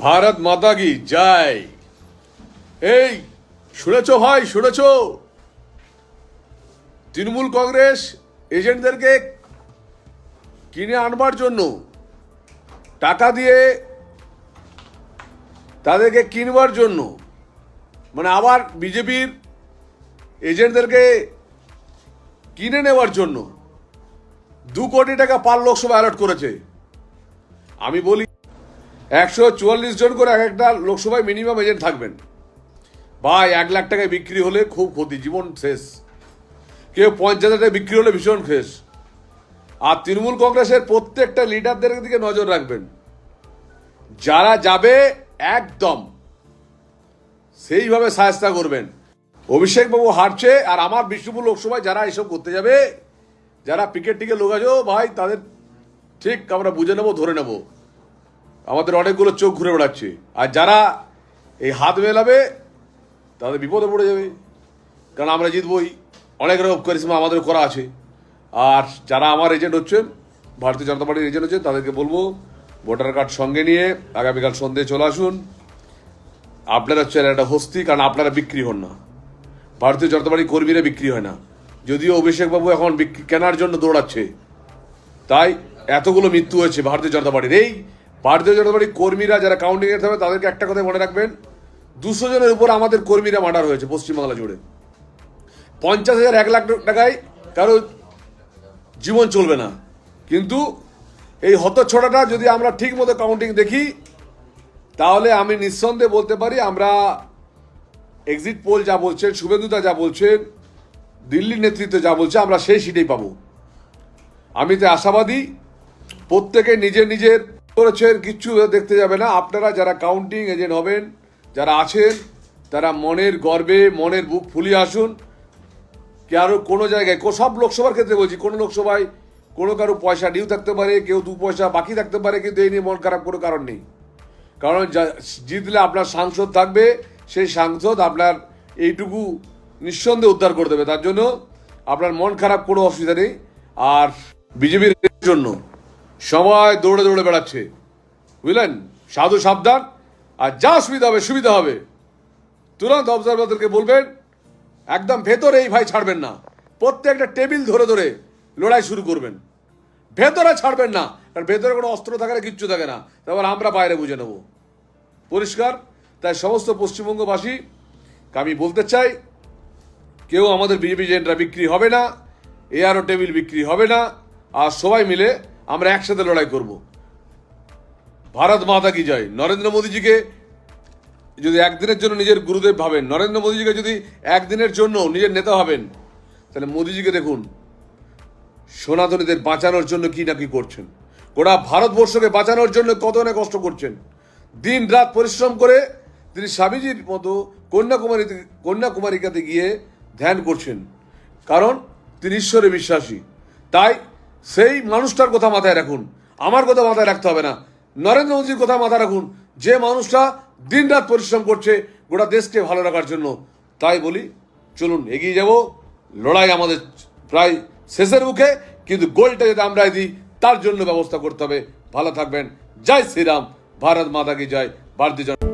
ভারত মাতা কি জয়। এই শুনেছ ভাই, শুনেছ তৃণমূল কংগ্রেস এজেন্টদেরকে কিনে আনবার জন্য টাকা দিয়ে তাদেরকে কিনবার জন্য, মানে আবার বিজেপির এজেন্টদেরকে কিনে নেওয়ার জন্য 2 কোটি টাকা পার লোকসভা অ্যালট করেছে। আমি বলি 144 জন করে এক একটা লোকসভায় মিনিমাম এজেন্ট থাকবেন। ভাই 1 লাখ টাকায় বিক্রি হলে খুব ক্ষতি, জীবন শেষ। কেউ 50,000 টাকায় বিক্রি হলে ভীষণ শেষ। আর তৃণমূল কংগ্রেসের প্রত্যেকটা লিডারদের দিকে নজর রাখবেন, যারা যাবে একদম সেইভাবে সাহায্য করবেন। অভিষেক বাবু হারছে, আর আমার বিষ্ণুপুর লোকসভায় যারা এসব করতে যাবে, যারা পিকেট টিকে লোক আছে, ভাই তাদের ঠিক আমরা বুঝে নেবো, ধরে নেব। আমাদের অনেকগুলো চোখ ঘুরে বেড়াচ্ছে, আর যারা এই হাত মেলাবে তাদের বিপদে পড়ে যাবে, কারণ আমরা জিতবই। অনেক রকম কারিশমা আমাদের করা আছে। আর যারা আমার এজেন্ট হচ্ছেন, ভারতীয় জনতা পার্টির এজেন্ট হচ্ছেন, তাদেরকে বলবো ভোটার কার্ড সঙ্গে নিয়ে আগামীকাল সন্ধ্যে চলে আসুন। আপনারা হচ্ছেন একটা হস্তি, কারণ আপনারা বিক্রি হন না। ভারতীয় জনতা পার্টির কর্মীরা বিক্রি হয় না, যদিও অভিষেকবাবু এখন কেনার জন্য দৌড়াচ্ছে, তাই এতগুলো মৃত্যু হয়েছে ভারতীয় জনতা পার্টির। এই ভারতীয় জনতা পার্টির কর্মীরা যারা কাউন্টিংয়ে থাকবে, তাদেরকে একটা কথাই মনে রাখবেন, 200 জনের উপর আমাদের কর্মীরা মার্ডার হয়েছে পশ্চিমবাংলা জুড়ে। 50,000 1 লাখ টাকায় কারো জীবন চলবে না। কিন্তু এই হতচ্ছড়াটা যদি আমরা ঠিক মতো কাউন্টিং দেখি, তাহলে আমি নিঃসন্দেহে বলতে পারি আমরা এক্সিট পোল যা বলছেন, শুভেন্দুদা যা বলছেন, দিল্লির নেতৃত্ব যা বলছে, আমরা সেই সিটেই পাবো। আমি তো আশাবাদী। প্রত্যেকে নিজের নিজের করেছেন, কিচ্ছু দেখতে যাবে না। আপনারা যারা কাউন্টিং এজেন্ট হবেন, যারা আছেন, তারা মনের গর্বে মনের বুক ফুলিয়ে আসুন। কারো কোনো জায়গায়, সব লোকসভার ক্ষেত্রে বলছি, কোনো লোকসভায় কোনো কারো পয়সা ডিউ থাকতে পারে, কেউ 2 পয়সা বাকি থাকতে পারে, কিন্তু এই নিয়ে মন খারাপ কোনো কারণ নেই। কারণ জিতলে আপনার সাংসদ থাকবে, সেই সাংসদ আপনার এইটুকু নিঃসন্দেহে উদ্ধার করে দেবে। তার জন্য আপনার মন খারাপ কোনো অসুবিধা নেই। আর বিজেপির জন্য সবাই দৌড়ে দৌড়ে বেড়াচ্ছে, বুঝলেন? সাধু সাবধান। আর যা সুবিধা হবে সুবিধা হবে, তুরন্ত অবজারভারদেরকে বলবেন একদম ভেতরে এই ভাই ছাড়বেন না। প্রত্যেকটা টেবিল ধরে ধরে লড়াই শুরু করবেন, ভেতরে ছাড়বেন না। কারণ ভেতরে কোনো অস্ত্র থাকে না, কিচ্ছু থাকে না, তারপর আমরা বাইরে বুঝে নেব। পরিষ্কার। তাই সমস্ত পশ্চিমবঙ্গবাসী আমি বলতে চাই, কেউ আমাদের বিজেপি এজেন্টরা বিক্রি হবে না, এআরও টেবিল বিক্রি হবে না। আর সবাই মিলে আমরা একসাথে লড়াই করব। ভারত মাতা কি জয়। নরেন্দ্র মোদীজিকে যদি একদিনের জন্য নিজের গুরুদেব ভাবেন, নরেন্দ্র মোদীজিকে যদি একদিনের জন্য নিজের নেতা ভাবেন, তাহলে মোদীজিকে দেখুন সনাতনীদের বাঁচানোর জন্য কি না কি করছেন। গোটা ভারতবর্ষকে বাঁচানোর জন্য কত না কষ্ট করছেন। দিন রাত পরিশ্রম করে তিনি স্বামীজির মতো কন্যাকুমারিকাতে গিয়ে ধ্যান করছেন, কারণ তিনি ঈশ্বরে বিশ্বাসী। তাই সেই মানুষটার কথা মাথায় রাখুন, আমার কথা মাথায় রাখতে হবে না। নরেন্দ্র মোদীর কথা মাথায় রাখুন, যে মানুষটা দিন রাত পরিশ্রম করছে গোটা দেশকে ভালো রাখার জন্য। তাই বলি, চলুন এগিয়ে যাব। লড়াই আমাদের প্রায় শেষের মুখে, কিন্তু গোলটা যদি আমরাই দিই, তার জন্য ব্যবস্থা করতে হবে। ভালো থাকবেন। জয় শ্রীরাম। ভারত মাতা কি জয়। ভারতীয়